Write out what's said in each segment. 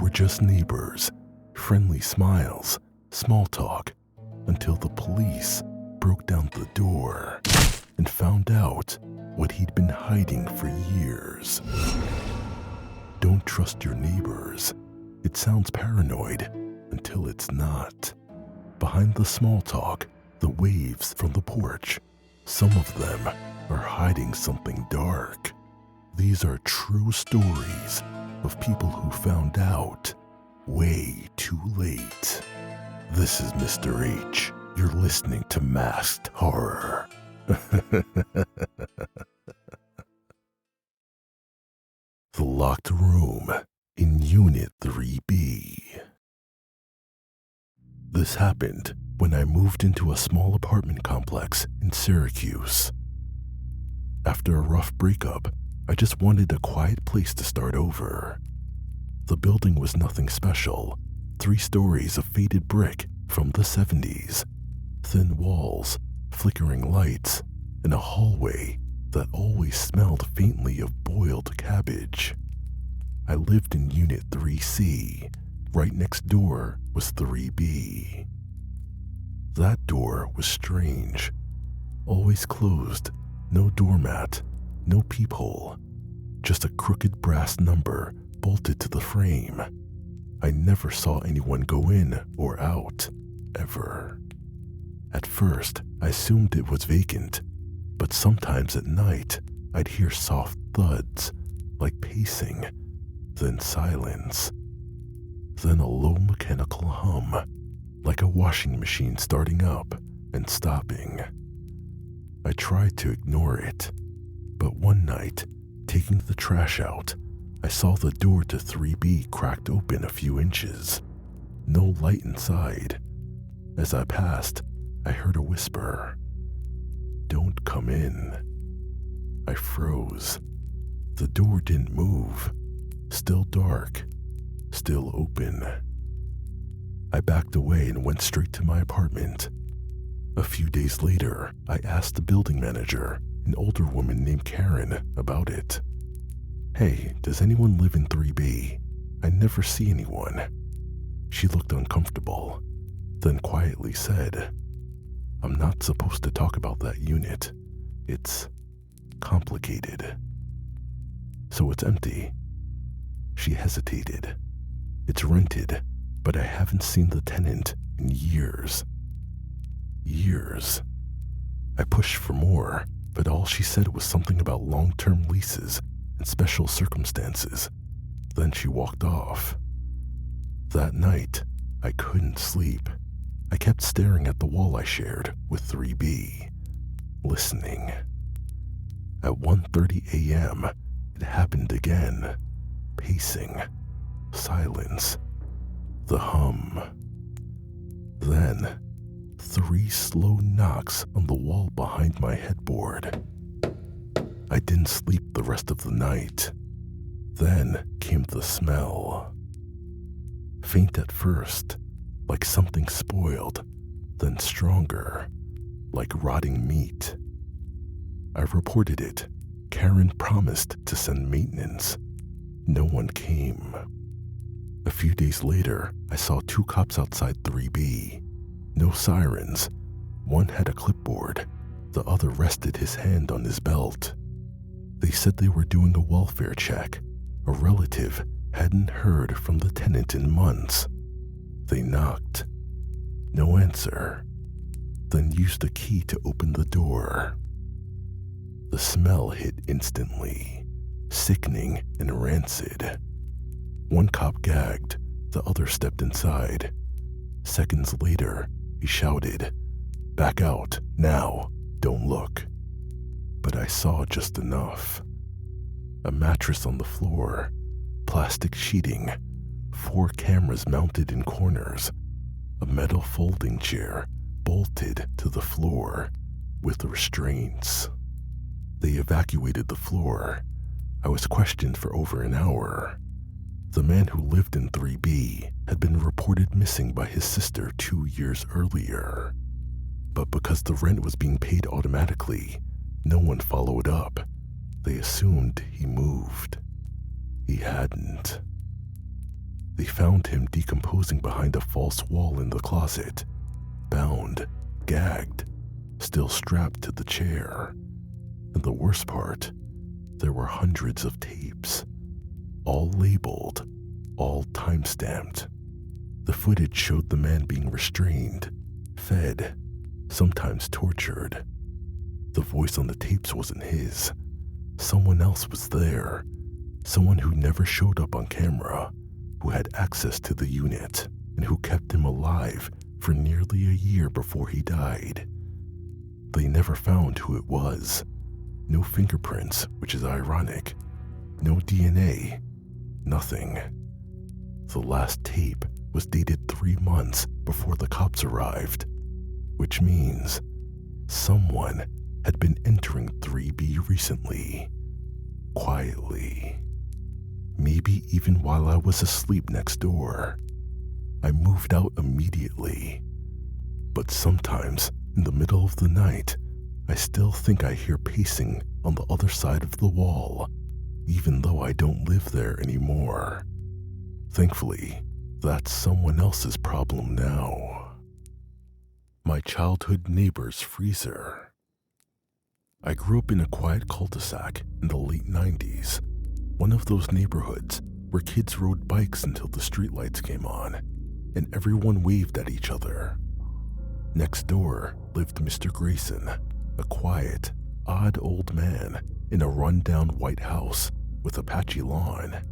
were just neighbors, friendly smiles, small talk, until the police broke down the door and found out what he'd been hiding for years. Don't trust your neighbors. It sounds paranoid until it's not. Behind the small talk, the waves from the porch, some of them are hiding something dark. These are true stories of people who found out way too late. This is Mr. H. You're listening to Masked Horror. The locked room in Unit 3B. This happened when I moved into a small apartment complex in Syracuse. After a rough breakup, I just wanted a quiet place to start over. The building was nothing special, 3 stories of faded brick from the 70s, thin walls, flickering lights, and a hallway that always smelled faintly of boiled cabbage. I lived in Unit 3C. Right next door was 3B. That door was strange. Always closed, no doormat, no peephole, just a crooked brass number bolted to the frame. I never saw anyone go in or out, ever. At first, I assumed it was vacant, but sometimes at night, I'd hear soft thuds, like pacing, then silence, then a low mechanical hum, like a washing machine starting up and stopping. I tried to ignore it, but one night, taking the trash out, I saw the door to 3B cracked open a few inches. No light inside. As I passed, I heard a whisper. "Don't come in." I froze. The door didn't move. Still dark. Still open. I backed away and went straight to my apartment. A few days later, I asked the building manager, an older woman named Karen, about it. "Hey, does anyone live in 3B? I never see anyone." She looked uncomfortable, then quietly said, "I'm not supposed to talk about that unit. It's complicated." "So it's empty?" She hesitated. "It's rented, but I haven't seen the tenant in years." Years. I pushed for more, but all she said was something about long-term leases and special circumstances. Then she walked off. That night, I couldn't sleep. I kept staring at the wall I shared with 3B, listening. At 1:30 a.m., it happened again. Pacing, silence, the hum. Then, 3 slow knocks on the wall behind my headboard. I didn't sleep the rest of the night. Then came the smell. Faint at first, like something spoiled, then stronger, like rotting meat. I reported it. Karen promised to send maintenance. No one came. A few days later, I saw 2 cops outside 3B. No sirens. One had a clipboard. The other rested his hand on his belt. They said they were doing a welfare check. A relative hadn't heard from the tenant in months. They knocked. No answer. Then used a key to open the door. The smell hit instantly, sickening and rancid. One cop gagged, the other stepped inside. Seconds later, he shouted, "Back out, now, don't look." But I saw just enough. A mattress on the floor, plastic sheeting, 4 cameras mounted in corners, a metal folding chair bolted to the floor with restraints. They evacuated the floor. I was questioned for over an hour. The man who lived in 3B had been reported missing by his sister 2 years earlier. But because the rent was being paid automatically, no one followed up. They assumed he moved. He hadn't. They found him decomposing behind a false wall in the closet, bound, gagged, still strapped to the chair. And the worst part, there were hundreds of tapes, all labeled, all time-stamped. The footage showed the man being restrained, fed, sometimes tortured. The voice on the tapes wasn't his. Someone else was there, someone who never showed up on camera, who had access to the unit, and who kept him alive for nearly a year before he died. They never found who it was. No fingerprints, which is ironic. No DNA. Nothing. The last tape was dated 3 months before the cops arrived, which means someone had been entering 3B recently, quietly. Maybe even while I was asleep next door. I moved out immediately. But sometimes, in the middle of the night, I still think I hear pacing on the other side of the wall, even though I don't live there anymore. Thankfully, that's someone else's problem now. My childhood neighbor's freezer. I grew up in a quiet cul-de-sac in the late 90s, one of those neighborhoods where kids rode bikes until the streetlights came on, and everyone waved at each other. Next door lived Mr. Grayson, a quiet, odd old man in a run-down white house with a patchy lawn.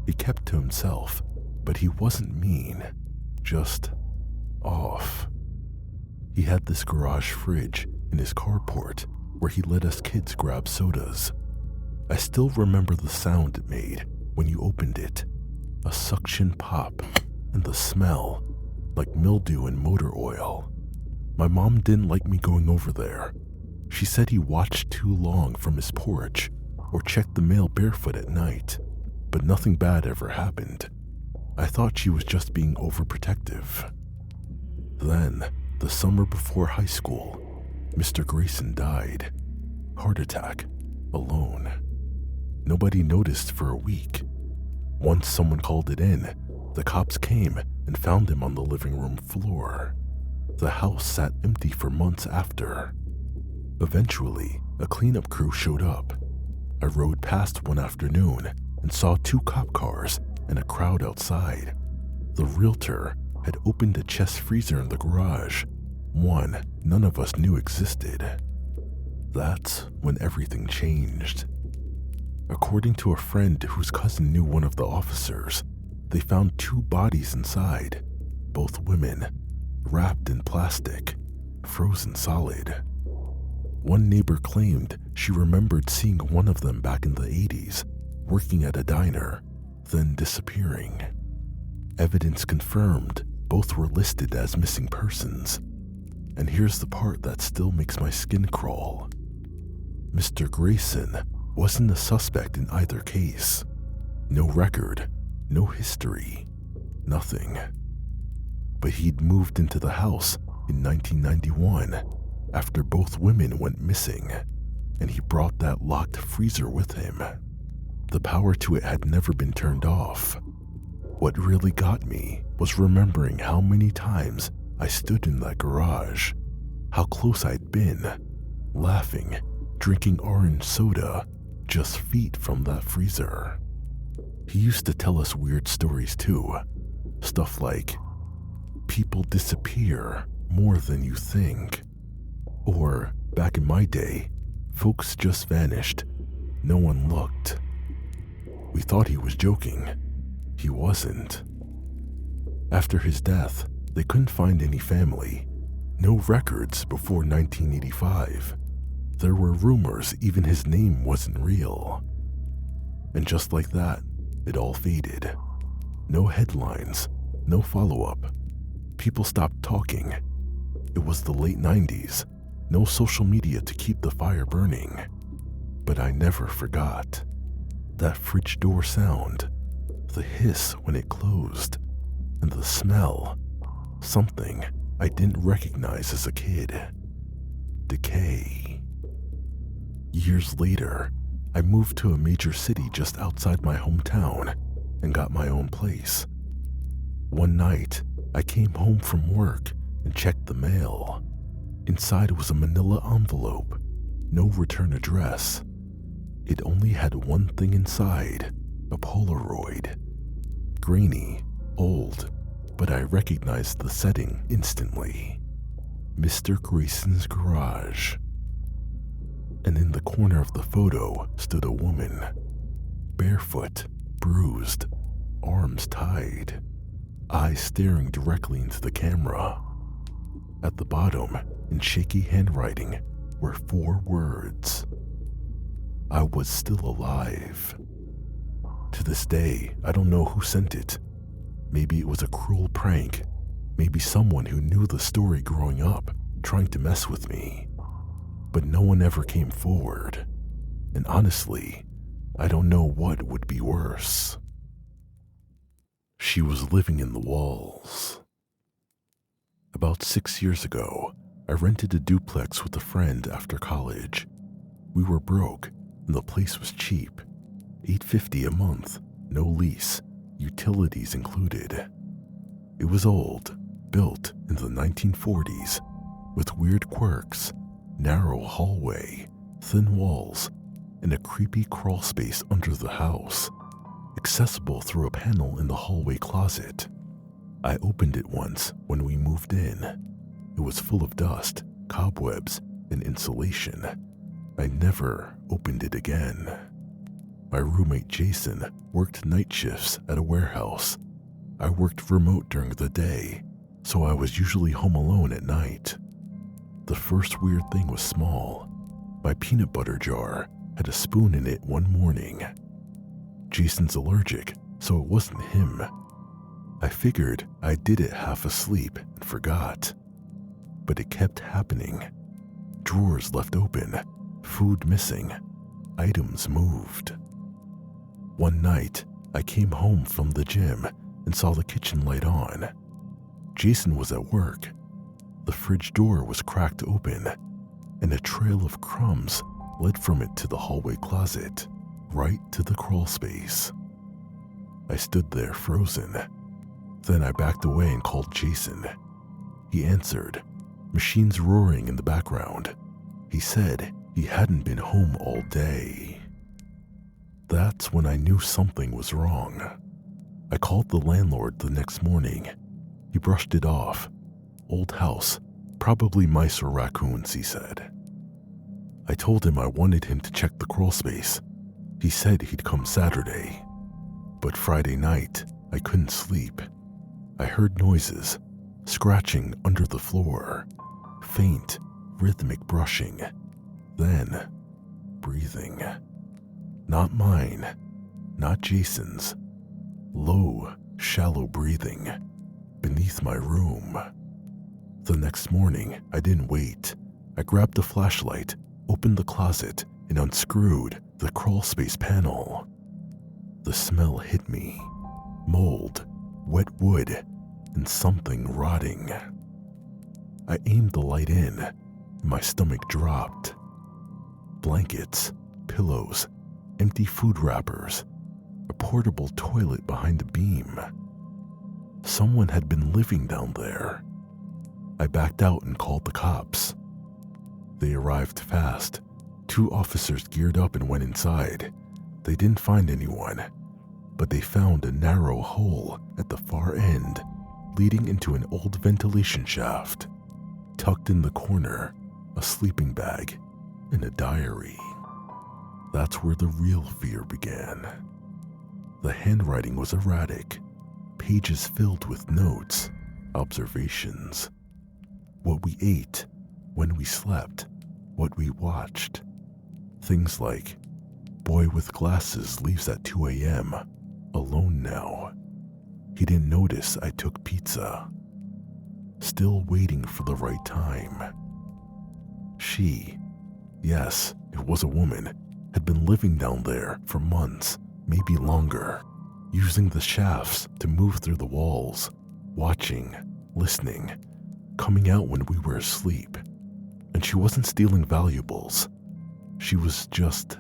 He kept to himself, but he wasn't mean, just off. He had this garage fridge in his carport where he let us kids grab sodas. I still remember the sound it made when you opened it, a suction pop, and the smell, like mildew and motor oil. My mom didn't like me going over there. She said he watched too long from his porch or checked the mail barefoot at night, but nothing bad ever happened. I thought she was just being overprotective. Then, the summer before high school, Mr. Grayson died. Heart attack, alone. Nobody noticed for a week. Once someone called it in, the cops came and found him on the living room floor. The house sat empty for months after. Eventually, a cleanup crew showed up. I rode past one afternoon and saw 2 cop cars and a crowd outside. The realtor had opened a chest freezer in the garage, one none of us knew existed. That's when everything changed. According to a friend whose cousin knew one of the officers, they found 2 bodies inside, both women, wrapped in plastic, frozen solid. One neighbor claimed she remembered seeing one of them back in the 80s, working at a diner, then disappearing. Evidence confirmed both were listed as missing persons. And here's the part that still makes my skin crawl. Mr. Grayson wasn't a suspect in either case. No record, no history, nothing. But he'd moved into the house in 1991 after both women went missing, and he brought that locked freezer with him. The power to it had never been turned off. What really got me was remembering how many times I stood in that garage, how close I'd been, laughing, drinking orange soda, just feet from that freezer. He used to tell us weird stories too, stuff like, people disappear more than you think. Or, back in my day, folks just vanished, no one looked. We thought he was joking. He wasn't. After his death, they couldn't find any family, no records before 1985. There were rumors even his name wasn't real. And just like that, it all faded. No headlines, no follow-up. People stopped talking. It was the late 90s, no social media to keep the fire burning. But I never forgot. That fridge door sound, the hiss when it closed, and the smell, something I didn't recognize as a kid. Decay. Years later, I moved to a major city just outside my hometown and got my own place. One night, I came home from work and checked the mail. Inside was a manila envelope, no return address. It only had one thing inside, a Polaroid. Grainy, old, but I recognized the setting instantly. Mr. Grayson's garage. And in the corner of the photo stood a woman, barefoot, bruised, arms tied, eyes staring directly into the camera. At the bottom, in shaky handwriting, were 4 words. I was still alive. To this day, I don't know who sent it. Maybe it was a cruel prank. Maybe someone who knew the story growing up, trying to mess with me. But no one ever came forward. And honestly, I don't know what would be worse. She was living in the walls. About 6 years ago, I rented a duplex with a friend after college. We were broke, and the place was cheap. $850 a month, no lease, utilities included. It was old, built in the 1940s, with weird quirks, narrow hallway, thin walls, and a creepy crawl space under the house, accessible through a panel in the hallway closet. I opened it once when we moved in. It was full of dust, cobwebs, and insulation. I never opened it again. My roommate Jason worked night shifts at a warehouse. I worked remote during the day, so I was usually home alone at night. The first weird thing was small. My peanut butter jar had a spoon in it one morning. Jason's allergic, so it wasn't him. I figured I did it half asleep and forgot. But it kept happening. Drawers left open, food missing, items moved. One night, I came home from the gym and saw the kitchen light on. Jason was at work. The fridge door was cracked open, and a trail of crumbs led from it to the hallway closet, right to the crawl space. I stood there frozen. Then I backed away and called Jason. He answered, machines roaring in the background. He said he hadn't been home all day. That's when I knew something was wrong. I called the landlord the next morning. He brushed it off. Old house, probably mice or raccoons, he said. I told him I wanted him to check the crawl space. He said he'd come Saturday. But Friday night, I couldn't sleep. I heard noises, scratching under the floor, faint, rhythmic brushing, then breathing. Not mine, not Jason's. Low, shallow breathing beneath my room. The next morning, I didn't wait. I grabbed a flashlight, opened the closet, and unscrewed the crawl space panel. The smell hit me. Mold, wet wood, and something rotting. I aimed the light in, and my stomach dropped. Blankets, pillows, empty food wrappers, a portable toilet behind a beam. Someone had been living down there. I backed out and called the cops. They arrived fast. 2 officers geared up and went inside. They didn't find anyone, but they found a narrow hole at the far end, leading into an old ventilation shaft. Tucked in the corner, a sleeping bag and a diary. That's where the real fear began. The handwriting was erratic, pages filled with notes, observations. What we ate, when we slept, what we watched. Things like, boy with glasses leaves at 2 a.m., alone now. He didn't notice I took pizza. Still waiting for the right time. She, yes, it was a woman, had been living down there for months, maybe longer, using the shafts to move through the walls, watching, listening, coming out when we were asleep. And she wasn't stealing valuables. She was just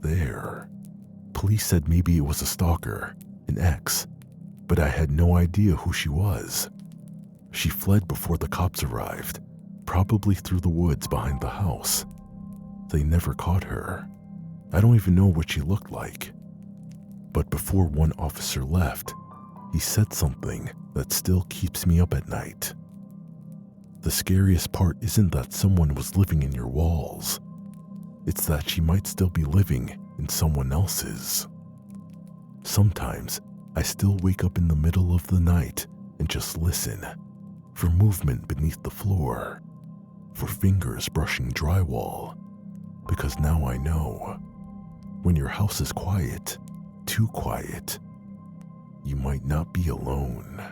there. Police said maybe it was a stalker, an ex, but I had no idea who she was. She fled before the cops arrived, probably through the woods behind the house. They never caught her. I don't even know what she looked like. But before one officer left, he said something that still keeps me up at night. The scariest part isn't that someone was living in your walls. It's that she might still be living in someone else's. Sometimes I still wake up in the middle of the night and just listen for movement beneath the floor, for fingers brushing drywall, because now I know when your house is quiet, too quiet, you might not be alone.